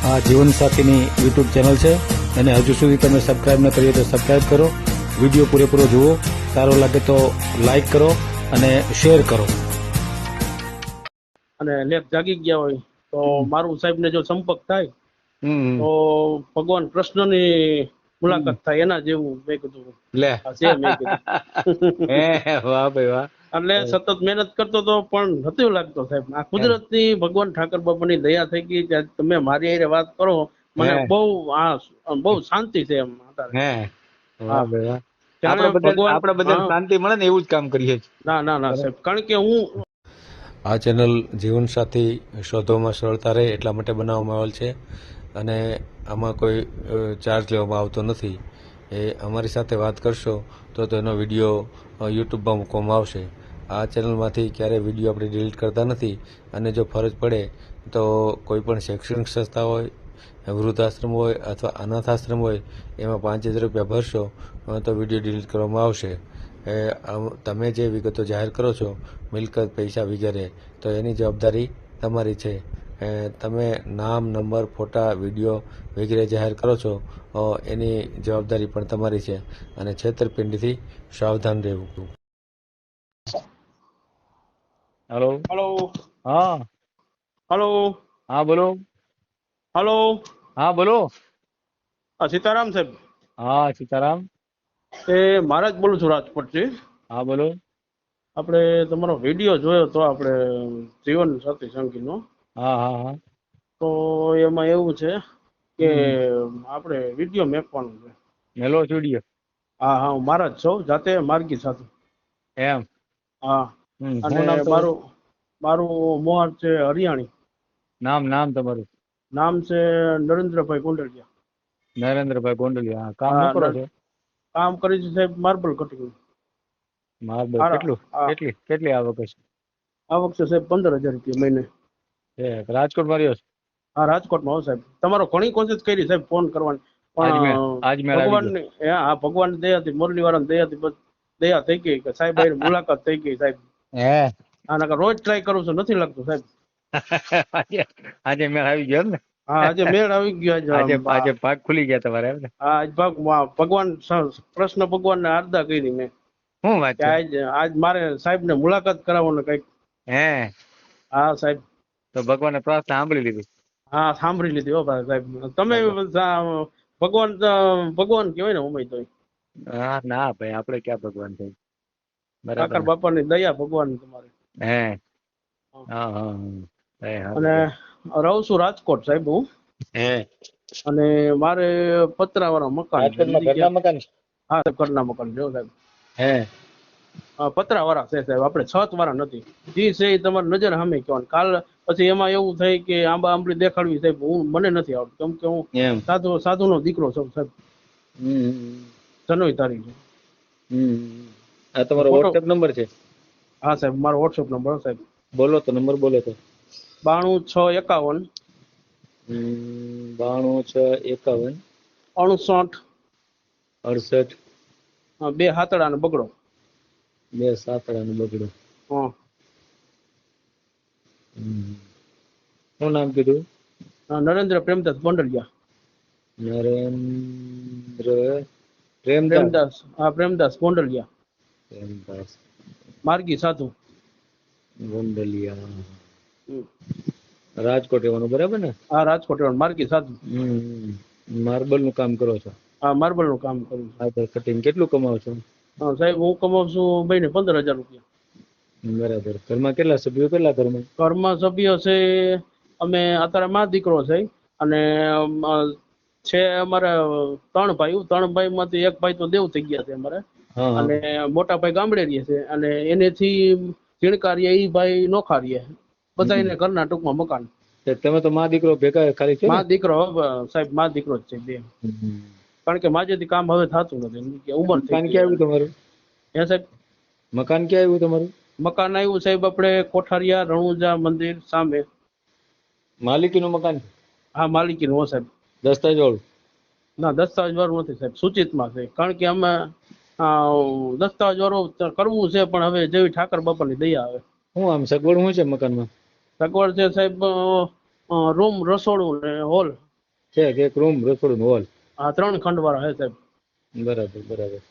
આ જીવનસાથીની YouTube channel છે અને હજુ સુધી તમે સબસ્ક્રાઇબ ન કરી હોય તો સબસ્ક્રાઇબ કરો. વિડીયો પૂરેપૂરો જુઓ, સારો લાગે તો લાઈક કરો અને શેર કરો. અને લેપ જાગી ગયા હોય તો મારું સાહેબ ને જો સંપર્ક થાય તો ભગવાન કૃષ્ણની મુલાકાત થાય એના જેવું મેં કીધું લે છે. મેં કીધું વાહ ભાઈ વાહ. એટલે સતત મહેનત કરતો તો પણ નથી લાગતો સાહેબ. આ કુદરતની ભગવાન ઠાકર બાપાની દયા થઈ ગઈ કે તમે મારી હારે વાત કરો, મને બહુ શાંતિ છે એમ અત્યારે. હે વાહ ભાઈ વાહ. ત્યારે આપણે બધા શાંતિ મળે ને એવું જ કામ કરીએ છીએ. ના સાહેબ, કારણ કે હું આ ચેનલ જીવનસાથી શોધવામાં સરળતા રહે એટલા માટે બનાવવામાં આવેલ છે અને આમાં કોઈ ચાર્જ લેવામાં આવતો નથી. એ અમારી સાથે વાત કરશો તો તેનો વિડીયો યુટ્યુબમાં મૂકવામાં આવશે. આ ચેનલમાંથી ક્યારેય વિડીયો આપણે ડિલીટ કરતા નથી અને જો ફરજ પડે તો કોઈ પણ શૈક્ષણિક સંસ્થા હોય, વૃદ્ધાશ્રમ હોય અથવા અનાથાશ્રમ હોય એમાં 5000 રૂપિયા ભરશો તો વિડીયો ડિલીટ કરવામાં આવશે. તમે જે વિગતો જાહેર કરો છો, મિલકત, પૈસા વગેરે, તો એની જવાબદારી તમારી છે. તમે નામ, નંબર, ફોટા, વિડીયો વગેરે જાહેર કરો છો એની જવાબદારી પણ તમારી છે અને છેતરપિંડીથી સાવધાન રહેવું. હેલો. હલો હા હલો હા બોલો. હલો હા બોલો. સીતારામ સાહેબ. હા સીતારામ. એ મહારાજ બોલું છું રાજકોટથી. હા બોલો. આપણે તમારો વિડીયો જોયો તો આપણે જીવન સાથી સંગીનો. હા હા હા. તો એમાં એવું છે કે આપણે વિડીયો મેકવાનું છે. મેલો સ્ટુડિયો. હા હું મહારાજ છું, જાતે માર્ગી સાથે. એમ. હા. અને શું નામ તમારું? મારું મોહર છે હરિયાણી. નામ તમારું? નામ છે નરેન્દ્રભાઈ કુંડલિયા. નરેન્દ્રભાઈ ગોંડલિયા. કામ શું કરો છો? કામ કરી છે સાહેબ માર્બલ કટિંગ. માર્બલ. કેટલી આવક છે? આવક છે સાહેબ 15000 રૂપિયા મહિને. રાજકોટ માં રહ્યો છો? હા રાજકોટમાં. સાહેબ તમારો ઘણી કોશિશ કરી સાહેબ ફોન કરવાની, પણ ભગવાનની ભગવાનની દયાથી, મુરલી વાળાની દયાથી દયા થઈ ગઈ કે સાહેબ અહીં મુલાકાત થઈ ગઈ સાહેબ. આના રોજ ટ્રાય કરું છું, નથી લાગતું સાહેબ. આજે મેળ આવી ગયો ને? હા આજે મેળ આવી ગયો. આજે ભાગ ખુલી ગયા તમારે એમ ને? હા આજ ભગવાન કૃષ્ણ ભગવાનને આરાધના કરી મેં. શું વાત છે? આજ મારે સાહેબ ને મુલાકાત કરાવવાનું કઈક. હા સાહેબ. તો ભગવાને પ્રાર્થના સાંભળી લીધી? હા સાંભળી લીધી હો સાહેબ. તમે ભગવાન કહેવાય ને ઉમેય તો. ના ભાઈ, આપણે ક્યાં ભગવાન છે? ઠાકર બાપાની દયા ભગવાન તમારે. અને રહું છું રાજકોટ સાહેબ હું. અને મારે પતરાવાળા મકાન છે. હા ઘરના મકાન જો સાહેબ. પતરાવાળા છે સાહેબ, આપણે છત વાળા નથી. જે છે એ તમારી નજર સામે કહેવાનું. કાલ પછી એમાં એવું થાય કે આંબા આંબળી દેખાડવી સાહેબ, મને નથી આવડતું. કેમ કે હું સાધુ નો દીકરો છું સાહેબ. જનોઈ તારીખ. આ તમારો WhatsApp નંબર છે? હા સાહેબ મારો WhatsApp નંબર સાહેબ. બોલો તો નંબર બોલો તો. 92651 92651 68 68 2 હાતડાનો બગડો. 2 સાતડાનો બગડો. શું નામ કીધું? નરેન્દ્ર પ્રેમદાસ ગોંડલિયા. નરેન્દ્ર પ્રેમદાસ. હા પ્રેમદાસ ગોંડલિયા. પ્રેમદાસ માર્ગી સાધુ ગોંડલિયા. રાજકોટ રહેવાનું બરાબર ને? હા રાજકોટ રહેવાનું, માર્ગી સાધુ. માર્બલ નું કામ કરો છો? હા માર્બલ નું કામ કરું છું. કટિંગ કેટલું કમાવ છો? સાહેબ હું કમાવું છું મહિને 15000 રૂપિયા. બરાબર. ઘરમાં કેટલા સભ્યો? ઘરમાં સભ્યો છે અમે અત્યારે માં દીકરો છે અને છે અમારે 3 ભાઈઓ. 3 ભાઈ માંથી એક ભાઈ તો દેવ થઈ ગયા છે અમારે. અને મોટા ભાઈ ગામડે રહે છે અને એનેથી ઝીણકારીએ એ ભાઈ નોખા રહીએ. બધા એને ઘરના ટૂંકમાં મકાન. તમે તો માં દીકરો ભેગા ખાલી છે? માં દીકરો સાહેબ, માં દીકરો જ છે બે. કારણ કે માજેથી કામ હવે થતું નથી, ઉંમર થઈ ગઈ. ક્યાં આવ્યું તમારું? સાહેબ મકાન ક્યાં આવ્યું તમારું? મકાન આવ્યું સાહેબ આપણે કોઠારિયા રણુજા મંદિર સામે. માલિકીનું મકાન? હા માલિકીનું. હો સાહેબ. દસ્તાવેજ વાળું? ના દસ્તાવેજ વાળું નથી સાહેબ, સૂચિતમાં છે. કારણ કે અમે દસ્તાવેજ વાળું કરવું છે પણ હવે જેવી ઠાકર બાપાની દયા આવે. શું આમ સગવડ શું છે મકાનમાં? સગવડ છે સાહેબ રૂમ, રસોડું ને હોલ. છે કે એક રૂમ રસોડું હોલ? આ 3 ખંડ વાળા છે સાહેબ. બરાબર બરાબર.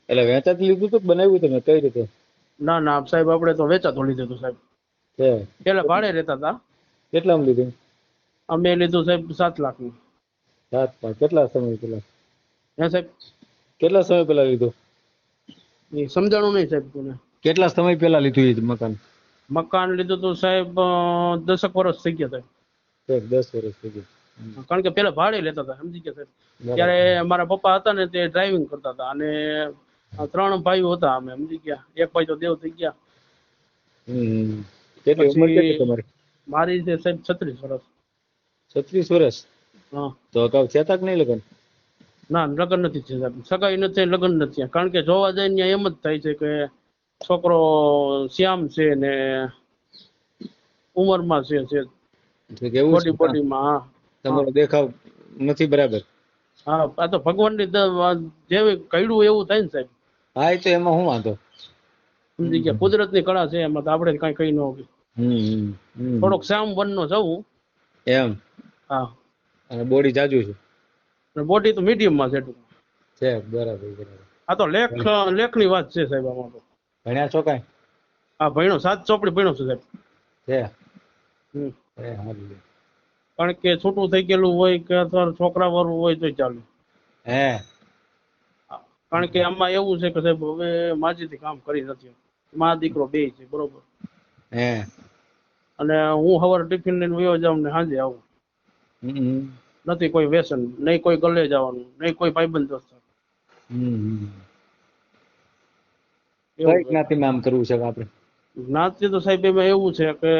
એટલે વેચાતી લીધું તો બનાવ્યું તમે કઈ રીતે ના ના સાહેબ આપણે તો વેચાતું લીધું હતું સાહેબ. છે? પેલા ભાડે રહેતા હતા. કેટલામાં લીધું? અમે લીધું સાહેબ 7 લાખનું. 7 લાખ. કેટલા સમય પેલા? હે સાહેબ કેટલા સમય પેલા લીધું? એ સમજાણું નહીં સાહેબ તને. કેટલા સમય પેલા લીધું એ મકાન? મકાન લીધું તો સાહેબ 10 વર્ષ થઈ ગયા સાહેબ. 10 વર્ષ થઈ ગયું. કારણ કે પેલા ભાડે લેતા હતા સમજી ગયા સાહેબ. બરાબર. ત્યારે મારા પપ્પા હતા ને તે ડ્રાઇવિંગ કરતા હતા અને 3 ભાઈઓ હતા અમે સમજી ગયા. એક ભાઈ તો દેવ થઈ ગયા. હમ. કેટલી ઉંમર કેટલી તમારી? મારી છે સાહેબ 36 વર્ષ. 36 વર્ષ. હા. તો અગાઉ થયા તા કે નહીં લગ્ન? ના લગ્ન નથી થયા સાહેબ. સગાઈ નથી લગ્ન નથી થયા. કારણ કે જોવા જાય ને એમ જ થાય છે કે છોકરો શ્યામ છે ને ઉંમરમાં છે તો કેવું છે? બોડીમાં. હા તમારો દેખાવ નથી બરાબર. હા આ તો ભગવાનની જેવી કઈડું એવું થાય ને સાહેબ. હા એ તો એમાં શું વાંધો? સમજી ગયા. કુદરતની કળા છે એમાં તો આપણે કઈ કહી ન હોય. થોડોક શ્યામ વનનો છું. એમ? હા. અને બોડી જાજુ છે? બોડી તો મીડિયમમાં છે ટૂંકમાં. છે બરાબર બરાબર. આ તો લેખની વાત છે સાહેબ આમાં તો. ભણ્યા છો કાંઈ? હા ભણ્યો 7 ચોપડી ભણ્યો છે સાહેબ. છે? હમ. સારું. કારણ કે છૂટું થઈ ગયેલું હોય કે અથવા છોકરા વાળું હોય તો ચાલે. હે? કારણ કે આમાં એવું છે કે સાહેબ હવે માજીથી કામ કરી નથી. મા દીકરો બે છે બરોબર. હે? અને હું સવારે ટિફિન લઈને વયો જાઉં ને સાંજે આવું. નથી કોઈ વ્યસન, નહીં કોઈ ગલે જવાનું, નહીં કોઈ ભાઈબંધ દોસ્ત. કઈ જ્ઞાતિમાં આમ કરવું છે આપણે? જ્ઞાતિ તો સાહેબ એમાં એવું છે કે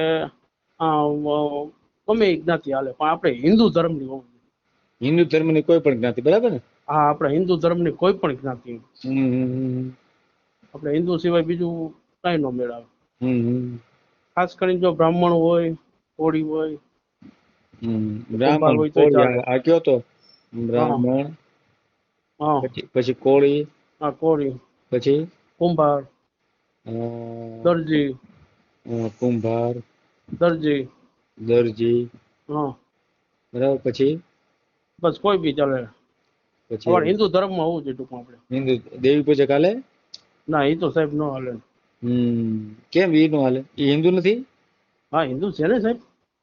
ગમે એ જ્ઞાતિ હાલે પણ આપણે હિન્દુ ધર્મની હોવું જોઈએ. હિન્દુ ધર્મની કોઈ પણ જ્ઞાતિ, બરાબર ને? હા આપણે હિન્દુ ધર્મની કોઈ પણ જ્ઞાતિ. આપણે હિન્દુ સિવાય બીજું કઈ ન મેળાવે. ખાસ કરીને જો બ્રાહ્મણ હોય, કોળી હોય, બ્રાહ્મણ હોય તો ચાલે. આ કયો તો બ્રાહ્મણ, હા પછી કોળી, હા કોળી, પછી કુંભાર, દરજી, કુંભાર, દરજી, દરજી, હા બરાબર. પછી બસ કોઈ બી ચાલે. પછી અમારે હિન્દુ ધર્મમાં હોવું જોઈએ ટૂંકમાં આપણે. હિન્દુ દેવી પૂજક હાલે? ના એ તો સાહેબ ન હાલે. કેમ એ નો હાલે? એ હિન્દુ નથી? હા હિન્દુ છે ને સાહેબ.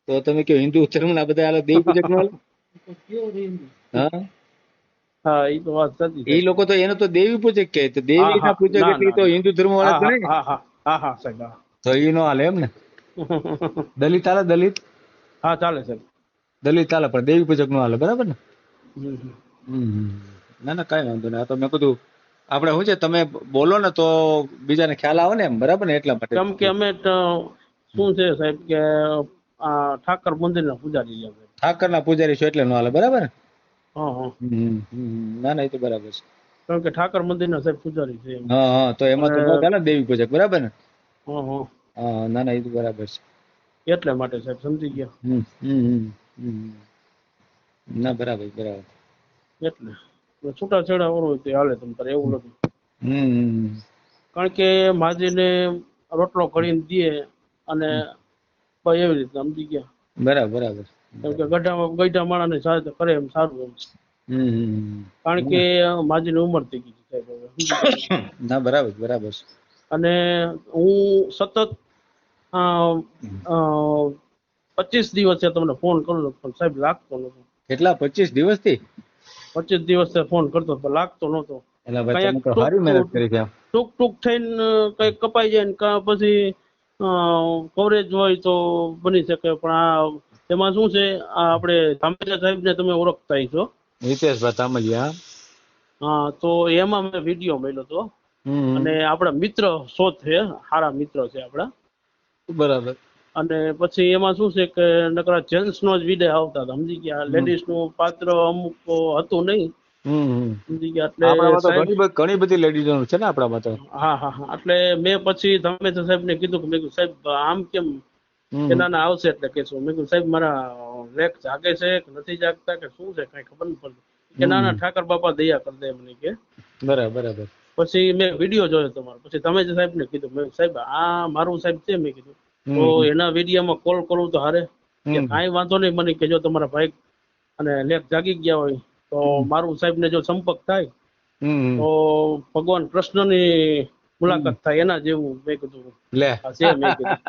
તો તમે કયો હિન્દુ ધર્મના બધા હાલે, દેવી પૂજક નો હાલે? હા હા એ તો વાત સાચી. એ લોકો તો એને તો દેવી પૂજક કહે, તો દેવી ના પૂજક એટલે તો હિન્દુ ધર્મ વાળા જ ગણે. હા હા હા હા સાહેબ હા. તો એ નો હાલે એમ ને? દલિત હાલે? દલિત? હા ચાલે સાહેબ. દલિત હાલે પણ દેવી પૂજક નો હાલે, બરાબર ને? ના ના કઈ વાંધો નહીં. આ તો મેં કીધું આપણે શું છે તમે બોલો ને તો બીજાને ખ્યાલ આવે ને એમ, બરાબર ને? એટલા માટે. કેમ કે અમે શું છે સાહેબ કે આ ઠાકર મંદિરના પૂજારી છે. ઠાકર ના પૂજારી છો એટલે નો હાલે, બરાબર ને? હા હા. ના ના એ તો બરાબર છે. કારણ કે ઠાકર મંદિરના સાહેબ પૂજારી છે. હા હા તો એમાં તો ન ચાલે દેવી પૂજક, બરાબર ને? હા હા. હા ના ના એ તો બરાબર છે. એટલે માટે સાહેબ સમજી ગયા. ના બરાબર બરાબર. એટલે છૂટાછેડા વાળું હોય તો હાલે તમ તારે એવું નથી. કારણ કે માજીને રોટલો કરીને દે અને ભાઈ એવી રીતે સમજી ગયા. બરાબર બરાબર. કેમ કે ગઈઢા માણસને સહાયતા કરે એમ સારું એમ. કારણ કે માજીની ઉંમર થઈ ગઈ છે સાહેબ. ના બરાબર બરાબર. અને હું સતત 25 દિવસે તમને ફોન કરું પણ સાહેબ લાગતો નતો. કેટલા? 25 દિવસથી? 25 દિવસે ફોન કરતો પણ લાગતો નતો. ટૂંક ટૂંક થઈને કઈક કપાઈ જાય ને પછી કવરેજ હોય તો બની શકે. પણ આ એમાં શું છે આપણે ધામેચા સાહેબ ને તમે ઓળખતા છો? હિતેશભાઈ ધામેચા. હા તો એમાં મેં વિડીયો મળ્યો હતો અને આપણા મિત્ર શોધ છે, સારા મિત્ર છે આપણા. બરાબર. અને પછી એમાં શું છે કે નકરા જેન્ટ્સ નો જ વિડે આવતા હતા સમજી ગયા. લેડીઝ નું પાત્ર અમુક હતું નહીં સમજી ગયા. એટલે ઘણી બધી લેડીઝો છે ને આપણામાં તો. હા હા હા. એટલે મેં પછી ધામેચા સાહેબ ને કીધું કે મેં કીધું સાહેબ આમ કેમ કે ના ના આવશે એટલે કેશું. મેં કીધું સાહેબ મારા લેખ જાગે છે કે નથી જાગતા કે શું છે કઈ ખબર નથી પડતી. કે ના ના ઠાકર બાપા દયા કરી દે મને કે. બરાબર બરાબર. પછી મેં વિડીયો જોયો તમારો. પછી ધામેચા સાહેબ ને કીધું મેં સાહેબ આ મારું સાહેબ છે મેં કીધું તો એના વિડીયોમાં કોલ કરું તો હારે કે કાંઈ વાંધો નહીં મને કહેજો તમારા ભાઈ અને લેખ જાગી ગયા હોય તો મારું સાહેબને જો સંપર્ક થાય હમ તો ભગવાન કૃષ્ણની મુલાકાત થાય એના જેવું મેં કીધું લે આ છે મેં કીધું.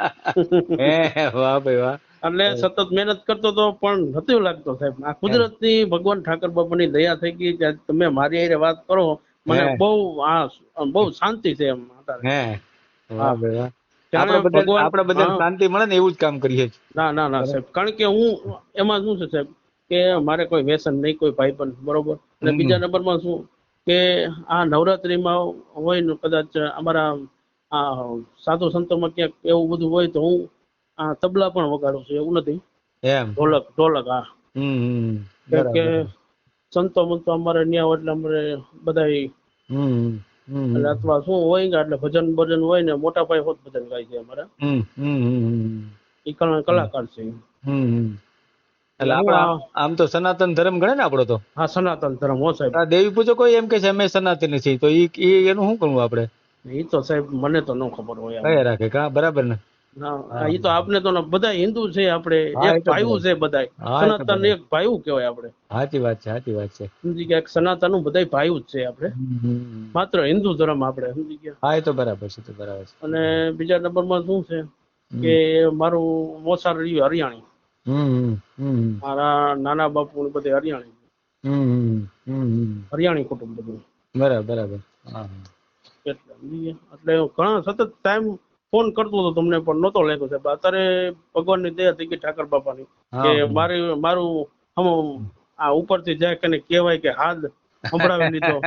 વાહ ભાઈ વાહ. એટલે સતત મહેનત કરતો તો પણ નથી લાગતો સાહેબ. આ કુદરતની ભગવાન ઠાકર બાપાની દયા થઈ ગઈ કે તમે મારી હારે વાત કરો મને બહુ શાંતિ છે એમ અત્યારે. વાહ ભાઈ વાહ. ત્યારે આપણે બધા શાંતિ મળે ને એવું જ કામ કરીએ છીએ. ના સાહેબ, કારણ કે હું એમાં શું છે સાહેબ કે મારે કોઈ વ્યસન નહીં, કોઈ ભાઈબંધ, બરોબર. અને બીજા નંબરમાં શું કે આ નવરાત્રીમાં હોય ને કદાચ અમારા આ સાધુ સંતોમાં ક્યાંક એવું બધું હોય તો હું આ તબલા પણ વગાડું છું, એવું નથી. એમ ઢોલક હા. કે સંતો મંતો અમારે ન્યા હોય એટલે અમારે બધા એટલે અથવા શું હોય ને એટલે ભજન હોય ને મોટા ભાઈ હોત ભજન ગાય છે અમારા. એ કલાકાર છે. એટલે આપણે આમ તો સનાતન ધર્મ ગણે ને આપણો તો. હા, સનાતન ધર્મ હો સાહેબ. દેવી પૂજકો એમ કે છે અમે સનાતની છીએ, તો એનું શું કરવું આપણે? એ તો સાહેબ મને તો ન ખબર હોય. કયા રાખે કા બરાબર ને? એ તો આપને તો બધા હિન્દુ છે, આપણે એક ભાઈયું છે, બધા સનાતન એક ભાઈયું કહેવાય આપણે. સાચી વાત છે, સાચી વાત છે. સમજી ગયા, સનાતન નું બધા ભાઈયું જ છે આપણે, માત્ર હિન્દુ ધર્મ આપણે, સમજી ગયા. હા, એ તો બરાબર છે, તો બરાબર છે. અને બીજા નંબરમાં શું છે કે મારું મોસાર રહ્યું હરિયાણી. મારા નાના બાપુ ને બધે હરિયાણી કુટુંબ બધું. બરાબર. એટલે ઘણા સતત ટાઈમ ફોન કરતો હતો તમને, પણ નહોતો લેતો સાહેબ. અત્યારે ભગવાનની દયા થઈ ગઈ ઠાકર બાપાની કે મારું આ ઉપરથી જાય કે કહેવાય કે હાથ સંભળાવી લીધો.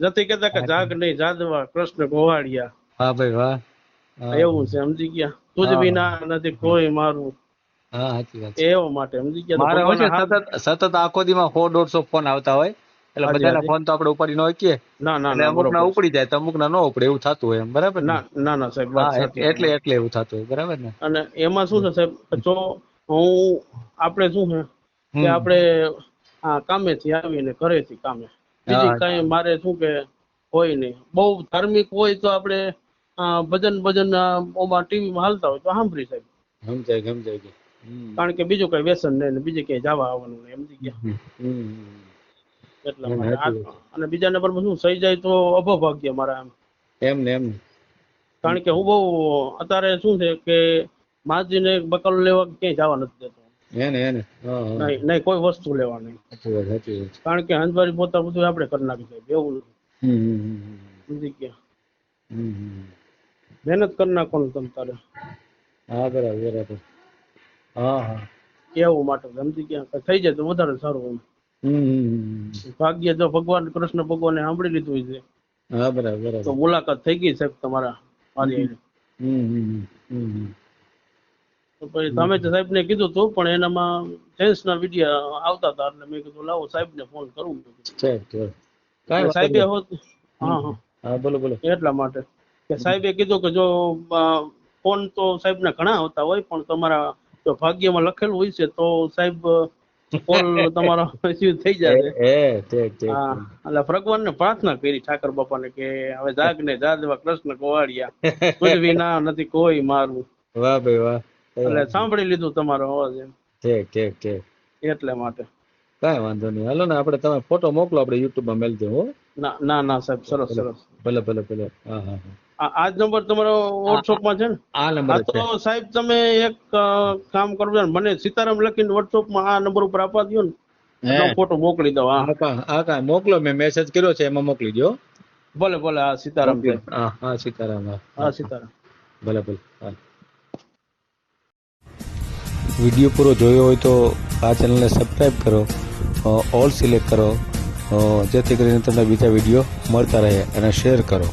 નથી કેતા કે જાગ નહીં જાદવા કૃષ્ણ ગોવાળિયા. હા ભાઈ વાહ. એવું છે, સમજી ગયા. તુજ વિના નથી કોઈ મારું. હા, સાચી વાત. એવા માટે સમજી ગયા. મારે હોય છે સતત આખો દીમાં 100-150 ફોન આવતા હોય, એટલે બધાના ફોન તો આપણે ઉપાડી ન શકીએ. ના અમુક ના ઉપડી જાય તો અમુક ના ન ઉપડે, એવું થતું હોય એમ. બરાબર ને? ના સાહેબ, એટલે એવું થતું હોય. બરાબર ને? અને એમાં શું છે સાહેબ, જો આપણે શું છે કે આપણે કામેથી આવીને ઘરેથી કામે, બીજી કઈ મારે શું કે હોય નહીં. બહુ ધાર્મિક હોય તો આપણે ભજન ટીવીમાં હાલતા હોય તો સાંભળી સાહેબ. સમજાય. કારણ કે બીજું કઈ વ્યસન નહીં, બીજે ક્યાંય જવા આવવાનું નહીં, સમજી ગયા. એટલા માટે. અને બીજા નંબરમાં શું થઈ જાય તો અભાગ્ય મારા એમ. કારણ કે હું બહુ અત્યારે શું છે કે માજીને બકલ લેવા ક્યાંય જવા નથી દેતો. નહીં કોઈ વસ્તુ લેવા નહીં. કારણ કે હંજવારી પોતા બધું આપણે કરી નાખી સાહેબ, એવું સમજી ગયા. મહેનત કરી નાખવાનું તમ તારે. હા, બરાબર. એવું માટે સમજી ગયા. થઈ જાય તો વધારે સારું. ભાગ્ય જો ભગવાન કૃષ્ણ ભગવાને સાંભળી લીધું છે. હા, બરાબર. તો મુલાકાત થઈ ગઈ સાહેબ તમારા મારી. તો પછી તમે સાહેબ ને કીધું હતું, પણ એનામાં જેન્ટ્સ ના વિડીયો આવતા હતા, એટલે મેં કીધું લાવો સાહેબ ને ફોન કરું. સાહેબે હોત. હા, બોલો. એટલા માટે કે સાહેબે કીધું કે જો ફોન તો સાહેબ ને ઘણા આવતા હોય, પણ તમારા જો ભાગ્યમાં લખેલું હોય છે તો સાહેબ કોલ તમારો રિસીવ થઈ જાય. એટલે ભગવાન ને પ્રાર્થના કરી ઠાકર બાપા ને કે હવે જાગ ને જાદવા કૃષ્ણ ગોવાળિયા, તુજ વિના નથી કોઈ મારું. વાહ ભાઈ વાહ. એટલે સાંભળી લીધું તમારો અવાજ એમ. ઠીક. એટલે માટે કઈ વાંધો નહીં. હાલો ને, આપણે તમે ફોટો મોકલો, આપણે યુટ્યુબ માં મેલ દો. ના સાહેબ, સરસ. ભલે. હા. આજ નંબર તમારો વોટ્સઅપ માં છે ને? આ નંબર તો સાહેબ તમે એક કામ કરજો, મને સીતારામ લખીને વોટ્સઅપ માં આ નંબર ઉપર આપવા દો ને, ફોટો મોકલી દો. હા, મોકલો. મેં મેસેજ કર્યો છે, એમાં મોકલી દો. ભલે. હા, સીતારામ. સીતારામ. સીતારામ. ભલે. વિડીયો પૂરો જોયો હોય તો આ ચેનલને સબસ્ક્રાઈબ કરો, ઓલ સિલેક્ટ કરો, જેથી કરીને તમને બીજા વિડીયો મળતા રહે, અને શેર કરો.